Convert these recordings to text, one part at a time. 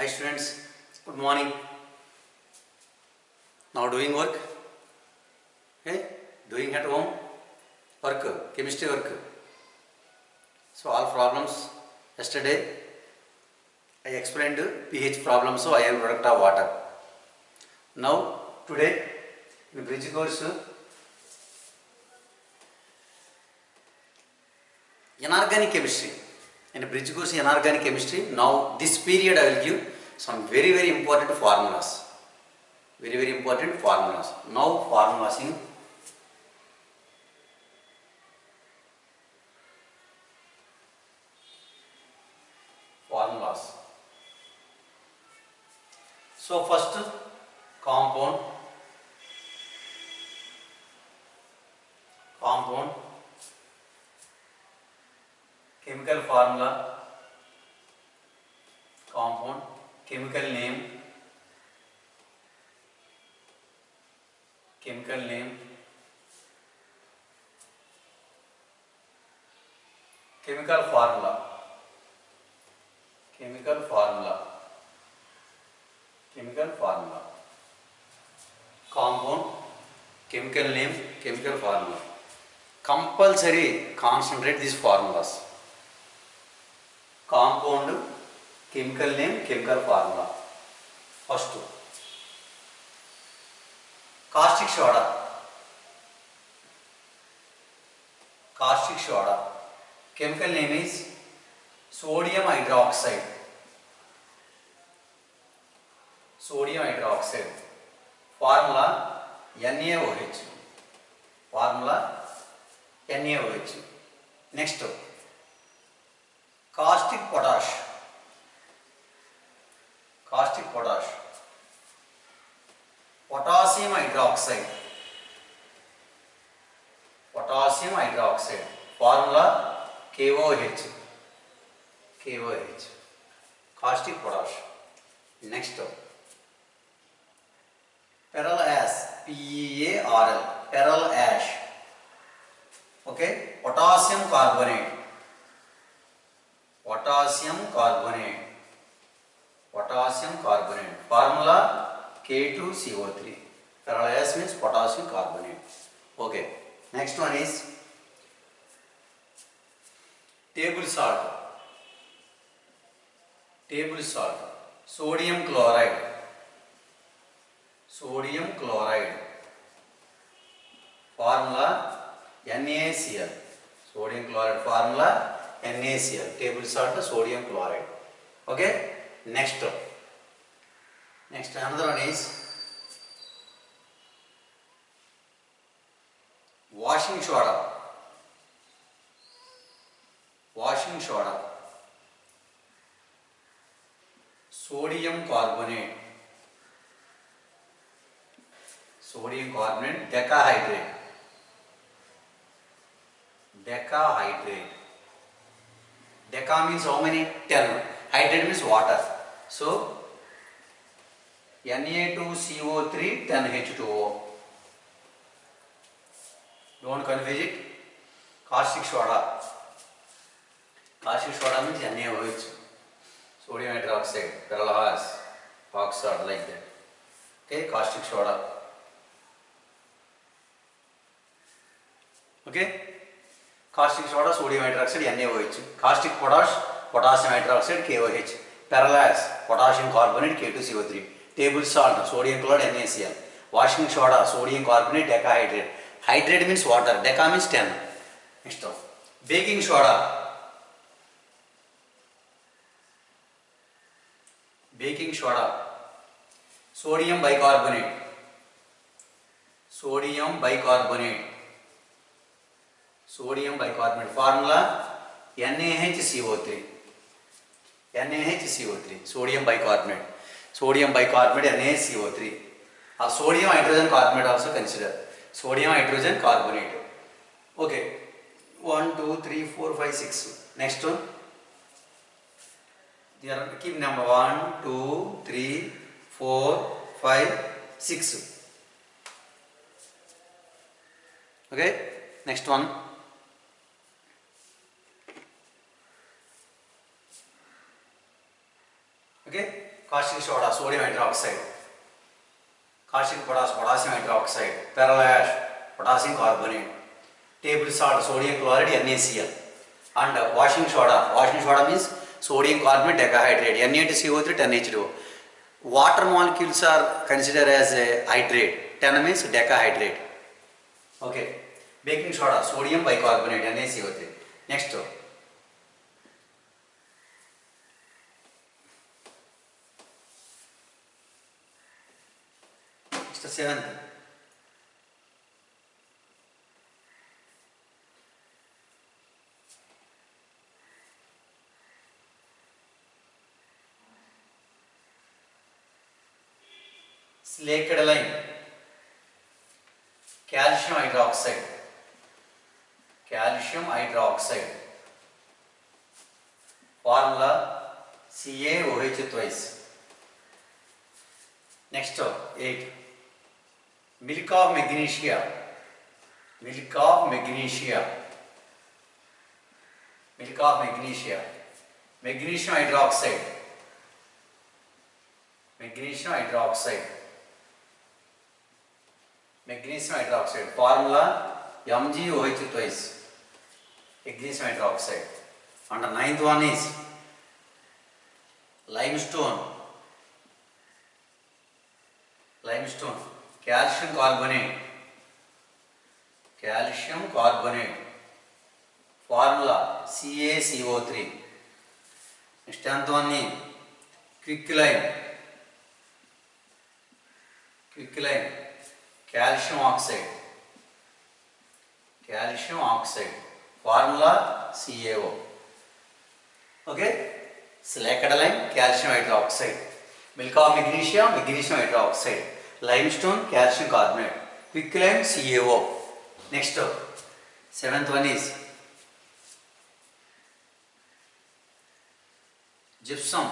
Hi students, good morning. Now doing work? Okay, doing at home? Work, chemistry work. So all problems yesterday I explained pH problem, so ion product of water. Now today in bridge course inorganic chemistry. In bridge course inorganic chemistry, now this period I will give some very important formulas. Very important formulas. Now formulas in formulas. So first compound, chemical formula, compound, chemical name, chemical formula, compound, chemical name, chemical formula. Compulsory concentrate these formulas. Compound, chemical name, chemical formula. First, caustic soda. Chemical name is sodium hydroxide. Formula NaOH. Next, caustic potash. Potassium hydroxide. Formula KOH. Caustic potash. Next, pearl ash. PEARL. Pearl ash. Okay. Potassium carbonate. Formula K2CO3. Pearl ash means potassium carbonate. Okay. Next one is table salt. Sodium chloride. Formula NaCl. Sodium chloride formula NaCl. Table salt sodium chloride. Okay. Next another one is washing soda. Sodium carbonate. Decahydrate. Deca means how many? 10. Hydrate means water. So Na2CO3 10H2O. Don't confuse it. Caustic soda means NaOH. Sodium hydroxide, pearl ash, oxide, like that. Okay, caustic soda. Okay, caustic soda, sodium hydroxide, NaOH. Caustic potash, potassium hydroxide, KOH. Pearl ash, potassium carbonate, K2CO3. Table salt, sodium chloride, NaCl. Washing soda, sodium carbonate, decahydrate. Hydrate means water, deca means 10. Next up, baking soda. Sodium bicarbonate. Formula NaHCO3. Sodium bicarbonate, NaCO3. Or sodium hydrogen carbonate also consider. Sodium hydrogen carbonate. Okay. 1, 2, 3, 4, 5, 6. Next one. Keep number 1, 2, 3, 4, 5, 6. Okay. Next one. Okay. caustic soda, sodium hydroxide, caustic potash, potassium hydroxide, pearl potassium carbonate, table salt, sodium chloride, NaCl, and washing soda. Washing soda means sodium carbonate decahydrate, Na2CO3, 10H2O. Water molecules are considered as a hydrate. 10 means decahydrate. Okay. Baking soda, sodium bicarbonate, NaCO3. Next. Seventh. Slaked lime, calcium hydroxide, formula CaOH twice. Next 8. Milk of magnesia, magnesium hydroxide, formula MgOH twice, magnesium hydroxide. And the ninth one is limestone, calcium carbonate, formula CaCO3. Next 10th one is quicklime, calcium oxide, formula CaO. Okay, slaked lime, calcium hydroxide, milk of magnesia, magnesium hydroxide, limestone, calcium carbonate, quicklime, CaO. Next, 7th one is gypsum,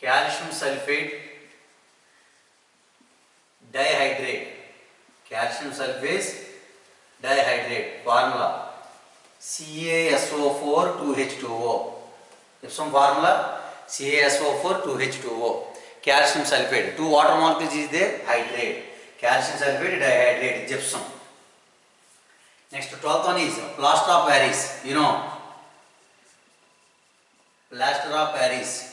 calcium sulfate dihydrate, formula CaSO4 2H2O. Gypsum formula CaSO4 2H2O. Calcium sulfate, 2 water molecules is there, hydrate. Calcium sulfate dihydrate, gypsum. Next 12th one is plaster of Paris. You know, plaster of Paris.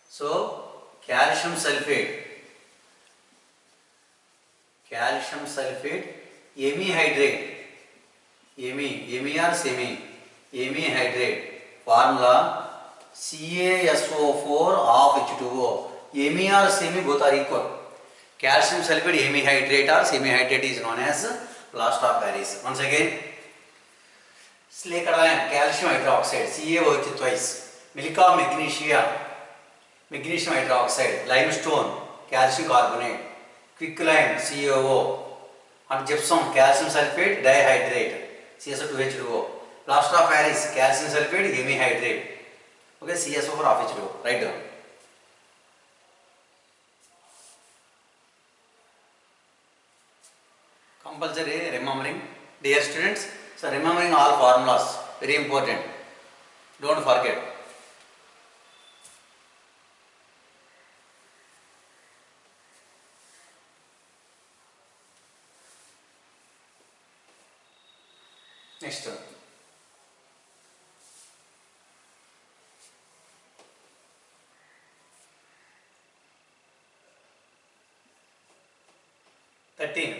So calcium sulfate, hemihydrate, hemihydrate, formula CaSO4 of H2O. Hemi or semi both are equal. Calcium sulfate hemihydrate or semihydrate is known as plaster of Paris. Once again, slaked lime, calcium hydroxide, CaOH twice. Milk of magnesia, magnesium hydroxide, limestone, calcium carbonate, quicklime, CaO, and gypsum, calcium sulfate dihydrate, CaSO2H2O. Plaster of Paris, calcium sulfate hemihydrate. Okay, CaSO4 of H2O. Write down. Compulsory remembering, dear students. So remembering all formulas, very important. Don't forget. Next one. Thirteen.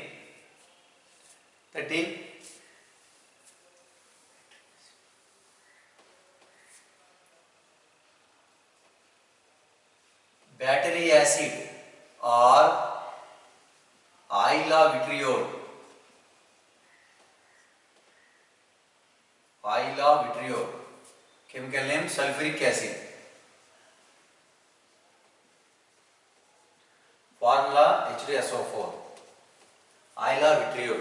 Battery acid or oil of vitriol. Chemical name sulfuric acid. Formula H2SO4. Oil of vitriol.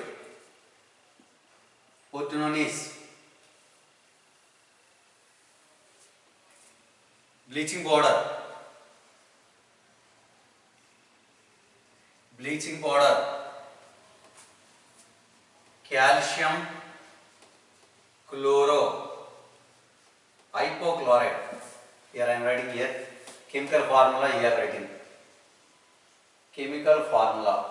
Both known is bleaching powder. Calcium chloro hypochlorite. Here I am writing here chemical formula. Here writing chemical formula.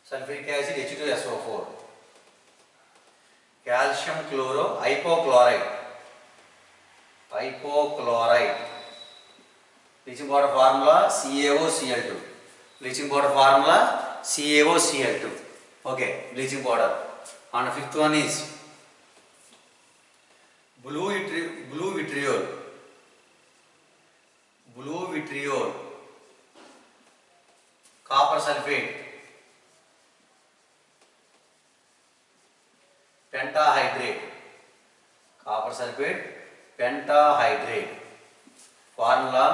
Sulfuric acid H2SO4, calcium chloro hypochlorite, bleaching powder formula CaOCl2, bleaching powder formula CaOCl2. Okay, bleaching powder. And fifth one is blue vitriol, copper sulfate, pentahydrate, copper sulfate, pentahydrate, formula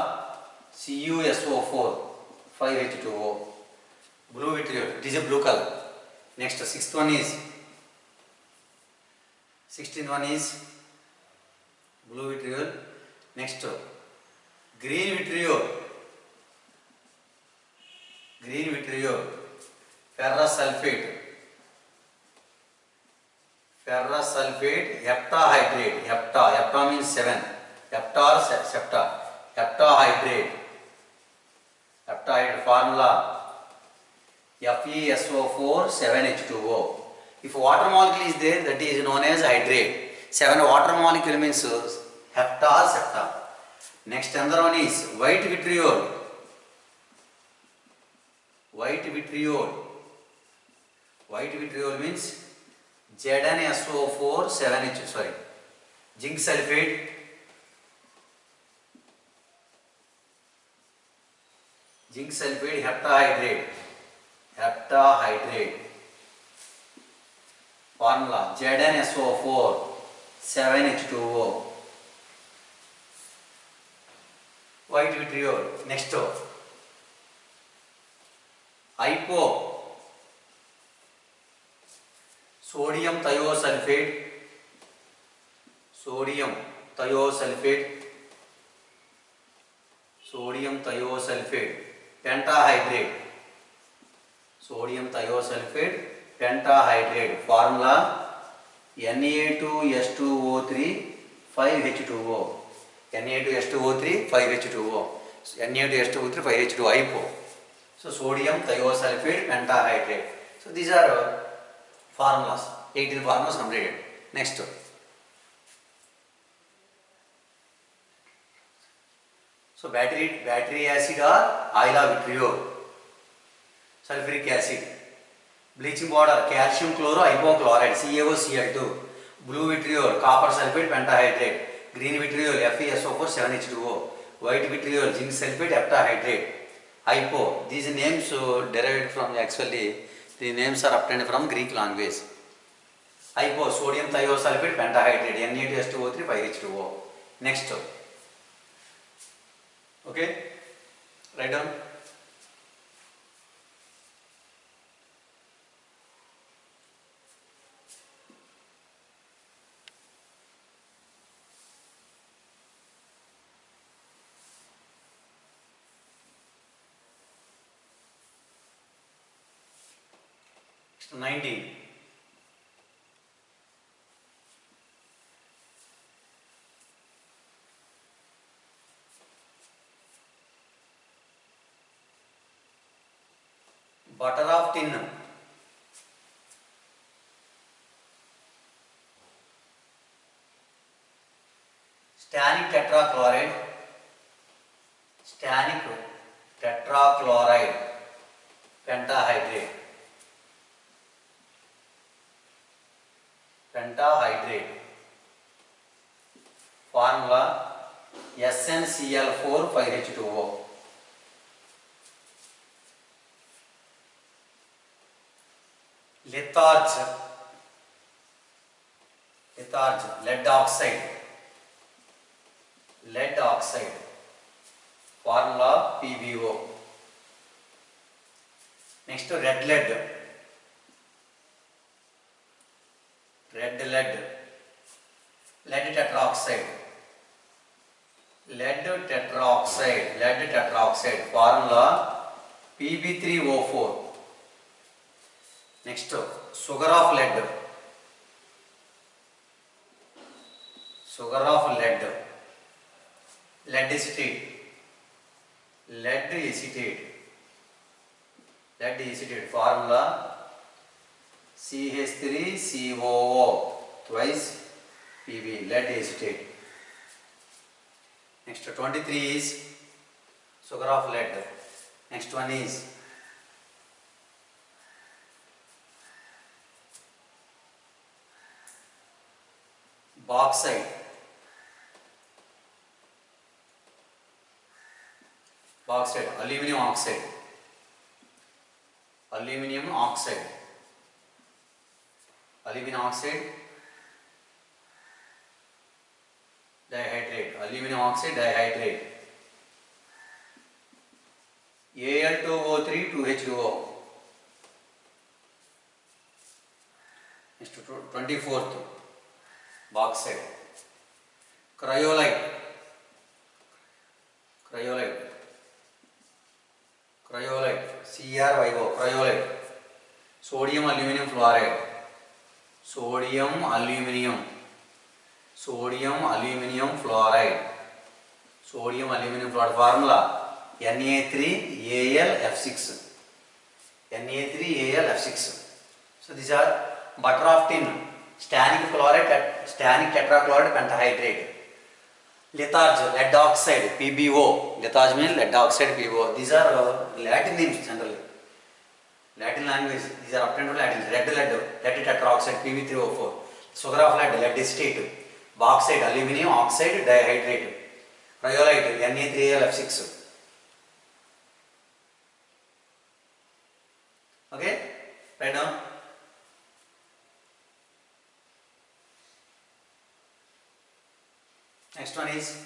CuSO4 5H2O. Blue vitriol, it is a blue color. Next, 16th one is blue vitriol. Next, green vitriol, ferrous sulfate, heptahydrate, hepta means 7, heptahydrate, formula FeSO4 7H2O. If water molecule is there, that is known as hydrate. 7 water molecule means hepta or septa. Next, another one is white vitriol. White vitriol means ZnSO4 7H, zinc sulfate, heptahydrate, formula ZnSO4 7H2O. White vitriol. Next, hypo, sodium thiosulfate, pentahydrate, formula Na2S2O3 5H2O, Na2S2O3 5H2O, Na2S2O3 5H2O, hypo. So sodium thiosulfate pentahydrate. So these are formulas. 18 formulas completed. Next, so battery acid or oil of vitriol, sulfuric acid, bleaching powder calcium chloro hypochlorite CaOCl2, blue vitriol copper sulfate pentahydrate, green vitriol FeSO4 7H2O, white vitriol zinc sulfate heptahydrate, hypo. These names derived from actually the names are obtained from Greek language. Hypo, sodium thiosulfate pentahydrate, Na2S2O3 5H2O. Next, okay, write down. Next, 19. Butter of tin, stannic tetrachloride, pentahydrate, formula SnCl4 5H2O. Litharge, lead oxide, formula PbO. Next, red lead, lead tetroxide, formula Pb3O4. Next, sugar of lead, sugar of lead, lead acetate, lead acetate, lead acetate formula CH3COO twice Pb, lead acetate. Next 23 is sugar of lead. Next one is bauxite, bauxite, aluminum oxide, aluminum oxide, aluminum oxide dihydrate, aluminum oxide dihydrate, Al2O3 2H2O. Next 24th bauxite, cryolite, cryolite, cryolite, CrYO, cryolite, sodium aluminum fluoride, sodium aluminum, sodium aluminum fluoride, sodium aluminum fluoride formula Na3Al(F6), Na3Al(F6). So these are butter of tin, stannic chloride, stannic tetrachloride pentahydrate, litharge, lead oxide, PbO, litharge means lead oxide, PbO. These are Latin names generally, Latin language. These are obtained from Latin. Lead tetroxide, Pb3O4, sugar of lead, lead acetate, bauxite, aluminum oxide dihydrate, cryolite, Na3Al(F6). Okay, write down. Next one is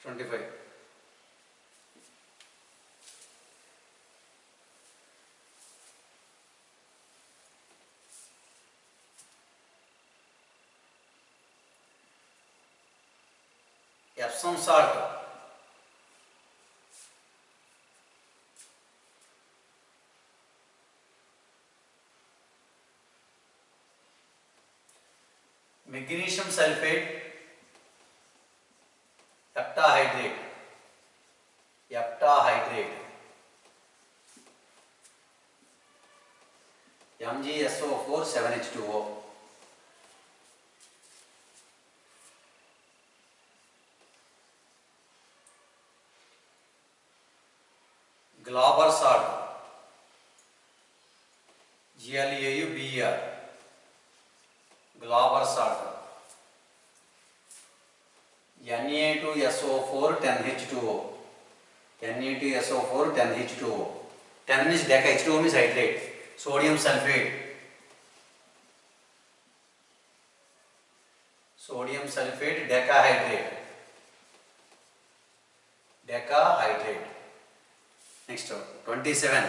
(25). Epsom salt, magnesium sulfate, heptahydrate, heptahydrate, MgSO4 7H2O, Glauber salt, GLAUBER, Glauber salt, Na2SO4 10H2O, Na2SO4 10H2O, 10 means deca, H2O means hydrate, sodium sulfate, sodium sulfate decahydrate, decahydrate. Next 27.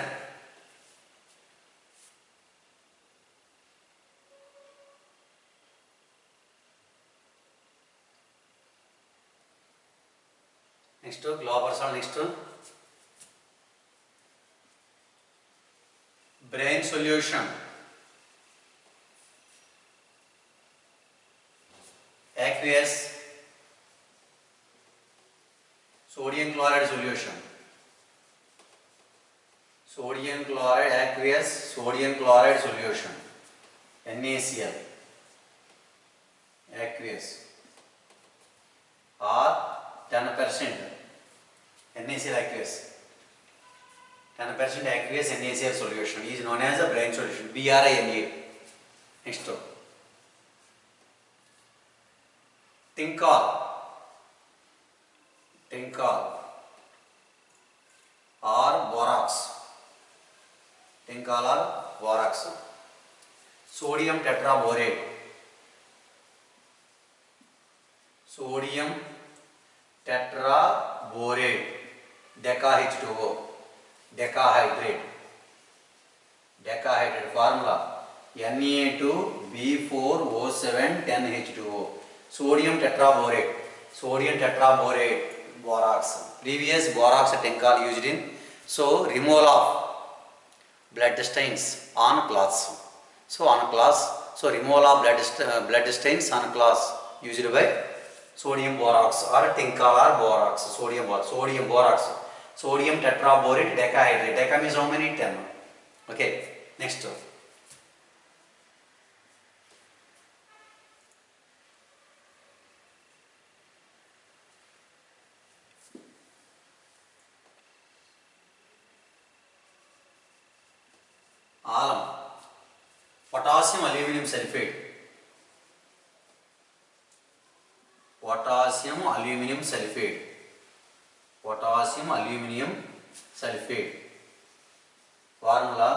Next Glauber salt. Next brain solution, aqueous sodium chloride solution, sodium chloride, aqueous sodium chloride solution, NaCl, aqueous, or 10% NaCl aqueous, 10% aqueous NaCl solution is known as a brain solution, BRINA. Next, Tincal, Tincal or borax, Tincal or borax, sodium tetraborate, sodium tetraborate, deca-H2O, decahydrate, decahydrate formula Na2B4O7 10H2O, sodium tetraborate, borax. Previous borax Tincal used in So removal of blood stains on cloths. So on cloths, so removal of blood stains on cloths used by sodium borax or tincal or borax. Sodium borax. Sodium tetraborate decahydrate. Deca means how many? 10. Okay. Next. Alum. Potassium aluminum sulfate. Potassium aluminum sulfate. Potassium aluminum sulfate. Formula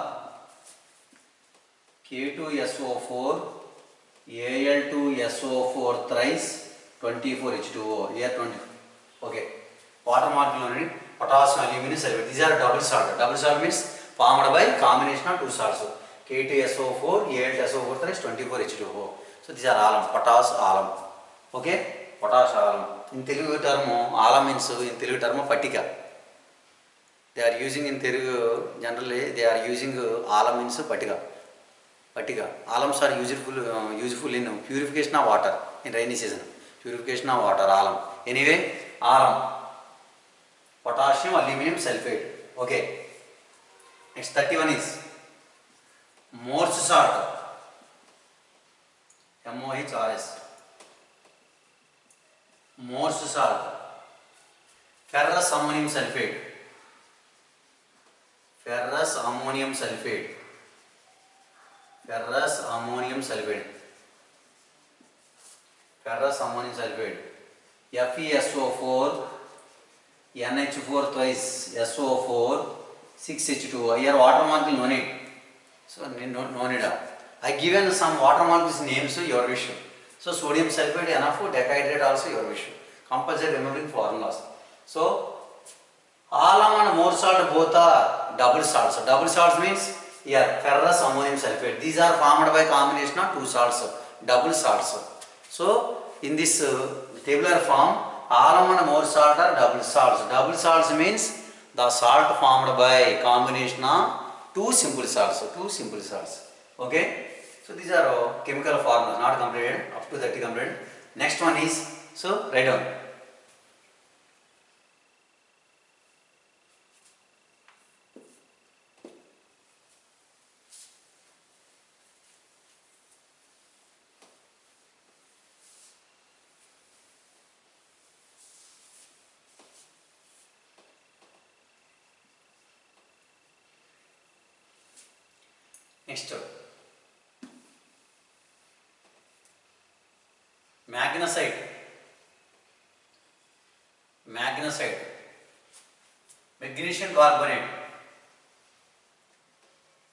K2SO4 Al2SO4 thrice 24H2O. Here 20. Okay. Water molecule potassium aluminum sulfate. These are double salt. Double salt means formed by combination of two salts. K2SO4 Al2SO4 thrice 24H2O. So these are alum. Potash alum. Okay. Potash alum. In Telugu term, alum means in Telugu term patika. They are using in Telugu generally. They are using alum means patika. Patika. Alums are useful in purification of water in rainy season. Purification of water. Alum. Anyway, alum. Potassium aluminum sulfate. Okay. Next 31 is Morse salt. MOHRS. Morse salt. Ferrous ammonium sulfate. Ferrous ammonium sulfate. Ferrous ammonium sulfate. Ferrous ammonium sulfate. FeSO4 NH4 twice SO4 6H2O. Here water molecule no need. So no need. I given some water molecules names, so your wish. So sodium sulfate enough, decahydrate also your wish. Compulsory remembering formulas. So alum and Morse salt both are double salts. Double salts means here ferrous ammonium sulfate. These are formed by combination of two salts. Double salts. So in this tabular form, alum and Morse salt are double salts. Double salts means the salt formed by combination of two simple salts. Two simple salts. Okay. So these are chemical formulas, not completed. Up to 30 completed. Next one is, so write down. Next, magnesite. Magnesite. Magnesium carbonate.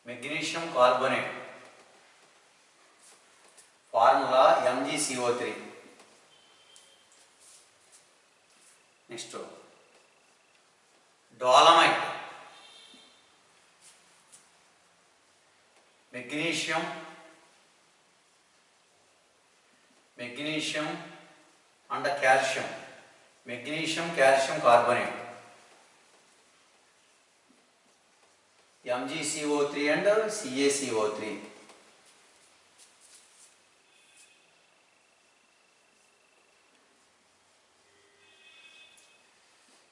Magnesium carbonate. Formula MgCO3. Next, dolomite. Magnesium and calcium. Magnesium calcium carbonate. MgCO3 and CaCO3.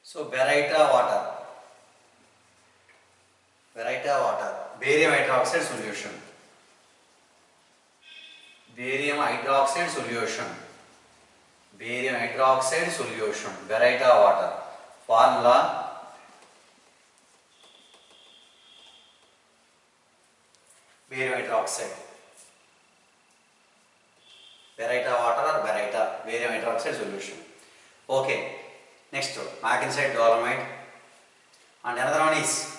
So baryta water. Baryta water. Barium hydroxide solution. Barium hydroxide solution. Barium hydroxide solution. Baryta water. Formula barium hydroxide. Baryta water or baryta barium hydroxide solution. Okay. Next, magnesite, dolomite, and another one is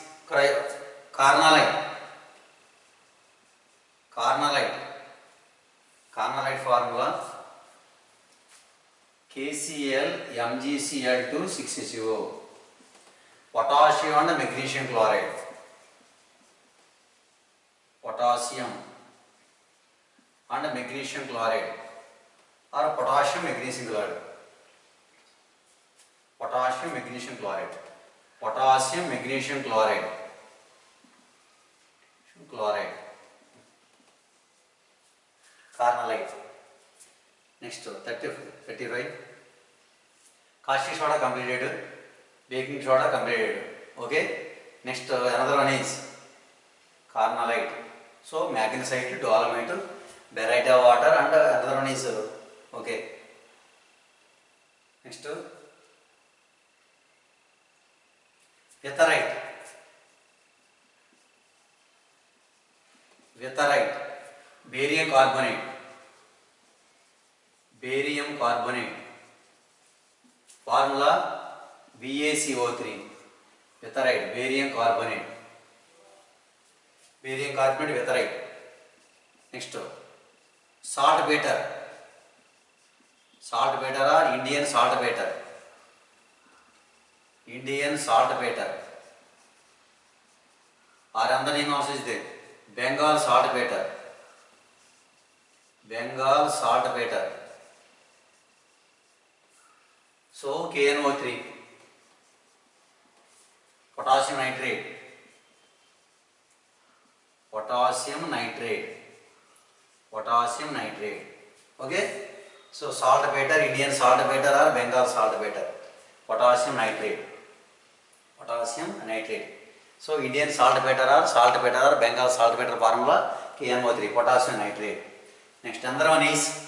carnallite. Carnallite formula KCl MgCl2 6HCO. Potassium and magnesium chloride. Potassium and magnesium chloride or potassium magnesium chloride. Potassium magnesium chloride. potassium magnesium chloride, carnallite. Next 35. Caustic soda completed, baking soda completed. Okay. Next another one is carnallite. So magnesite, dolomite, baryta water, and another one is okay. Next witherite, barium carbonate, formula BaCO3, witherite, barium carbonate, witherite. Next saltpeter or Indian saltpeter, or another name also is there, Bengal saltpeter. So KNO3, potassium nitrate. Okay. So saltpeter, Indian saltpeter or Bengal saltpeter, potassium nitrate. So Indian saltpeter or Bengal saltpeter formula KNO3, potassium nitrate. Next another one is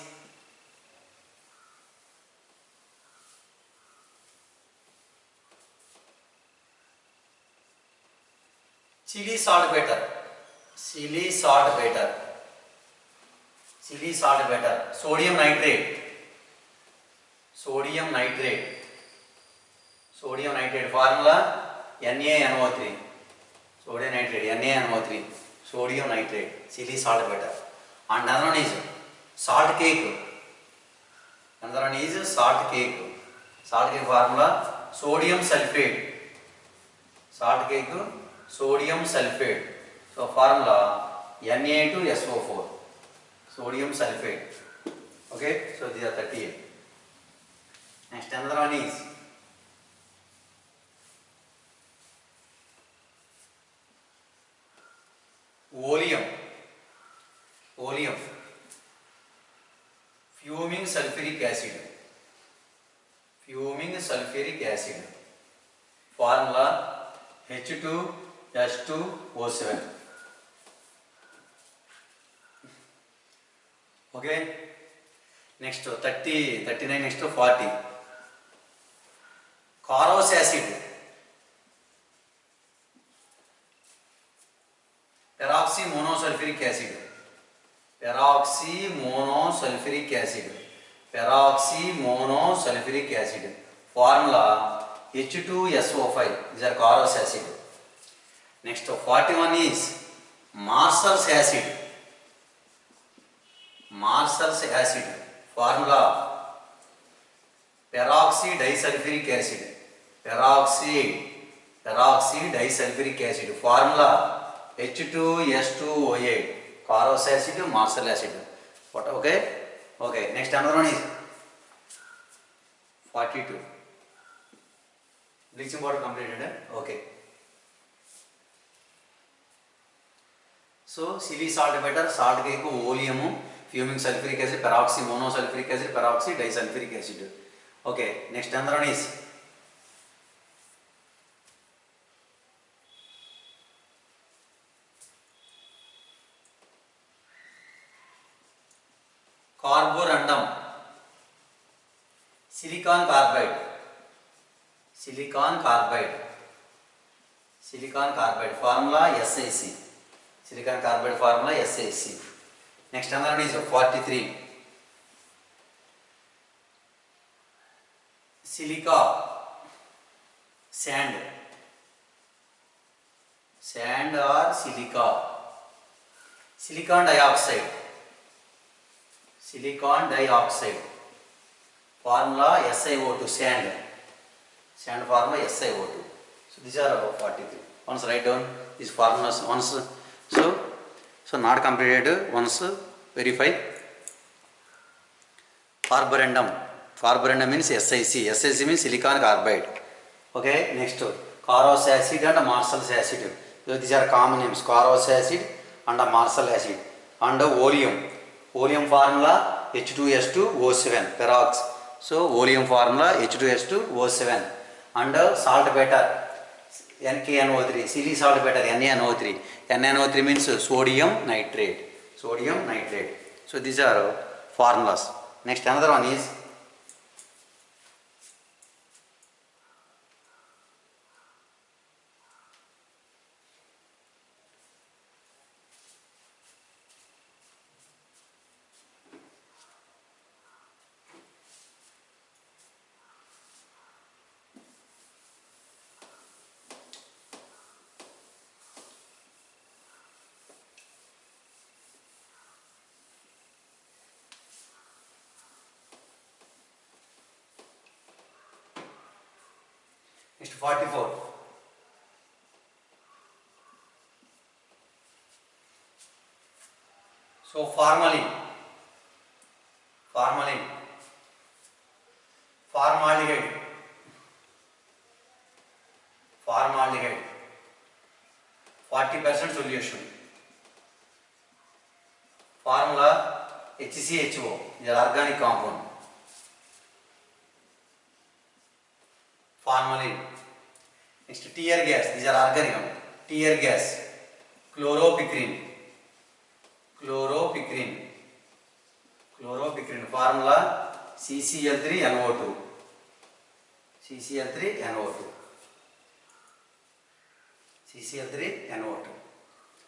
chili saltpeter, sodium nitrate, formula NaNO3, sodium nitrate, chili saltpeter. And another one is salt cake, formula sodium sulfate, so formula Na2SO4, sodium sulfate. Okay, so these are 38. Next another one is oleum, fuming sulfuric acid, formula H2S2O7. Okay. Next 30, 39, next 40. Carous acid, peroxymonosulfuric acid, formula H2SO5. These are Carous acid. Next 41 is Marshall's acid, formula peroxydisulfuric acid, formula H2S2O8, Carous acid, Marshall acid. What? Okay. Next another one is 42. Bleaching powder completed. Okay. So chili saltpeter, salt cake, oleum, fuming sulfuric acid, peroxymonosulfuric acid, peroxydisulfuric acid. Okay. Next another one is carborundum, silicon carbide, formula SiC, Next another one is 43. Silica, sand or silica, silicon dioxide, formula SiO2, sand formula SiO2. So these are about 43. Once write down these formulas once. So not completed, once verify. Carborundum means SiC means silicon carbide. Okay, next Carous acid and Marsal's acid. So these are common names, Carous acid and Marsal acid. And oleum. Oleum formula H2S2O7 perox. So oleum formula H2S2O7. And saltpeter NKNO3, silly saltpeter NaNO3. NaNO3 means sodium nitrate. Sodium nitrate. So these are formulas. Next another one is next 44. So formalin, formaldehyde, 40% solution. Formula HCHO, is an organic compound. Formalin. Next tear gas, these are organic. Tear gas, chloropicrine. Formula CCl3NO2.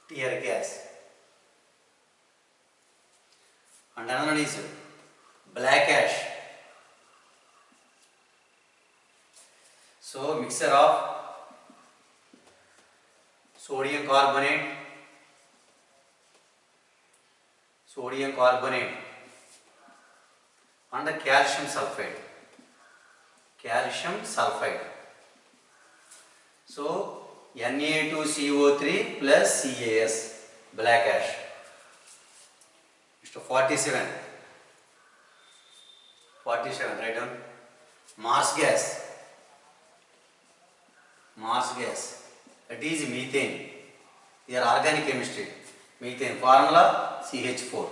Tear gas. And another one is black ash. So mixture of sodium carbonate and the calcium sulfide. So Na2CO3 plus CaS, black ash. Next 47, write down. Marsh gas, that is methane. They are organic chemistry. Methane formula CH4.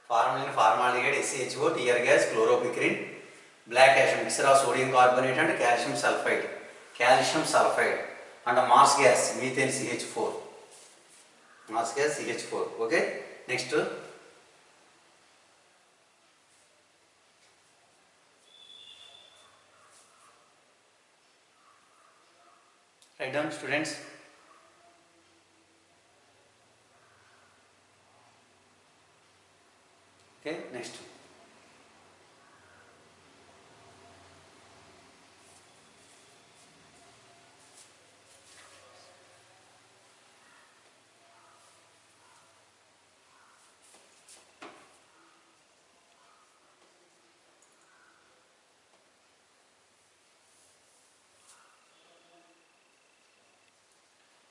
Formaldehyde, SCHO, tear gas, chloropicrine, black ash, mixture of sodium carbonate and calcium sulfide, and Marsh gas, methane CH4. Okay. Next. Write down, students. Okay, next.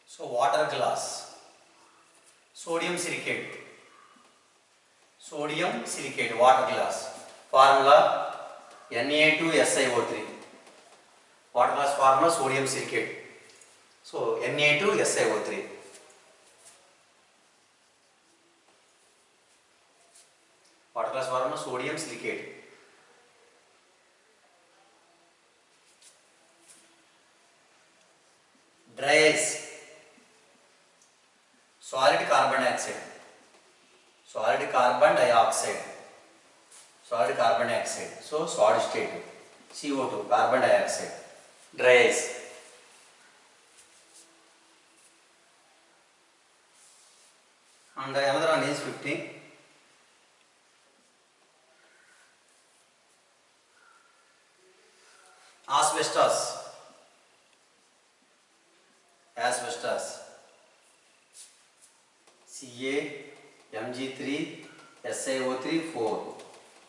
So water glass, sodium silicate, water glass, formula Na2SiO3. Water glass formula sodium silicate. So Na2SiO3. Water glass formula sodium silicate. Dry ice, solid carbon dioxide, so solid state, CO2, carbon dioxide, dry ice. And another one is 15. Asbestos, CaMg3SiO3 4.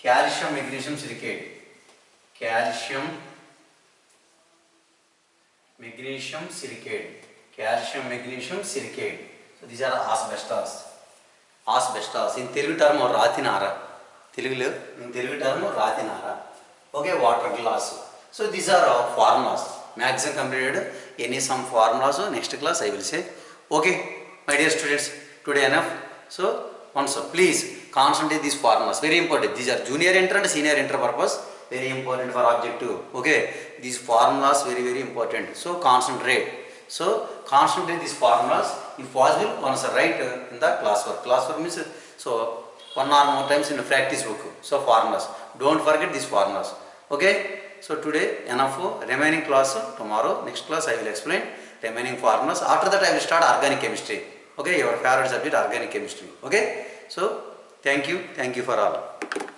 Calcium magnesium silicate, So these are asbestos. In Telugu term or Ratinara. Okay, water glass. So these are formulas. Maximum completed any some formulas. So next class I will say. Okay, my dear students, today enough. So once please concentrate these formulas. Very important. These are junior enter and senior enter purpose. Very important for objective. Okay, these formulas very important. So concentrate. So concentrate these formulas. If possible, once write in the classwork. Classwork means so one or more times in the practice book. So formulas. Don't forget these formulas. Okay. So today enough. Remaining class tomorrow. Next class I will explain remaining formulas. After that I will start organic chemistry. Okay, your favorite subject organic chemistry. Okay. So thank you for all.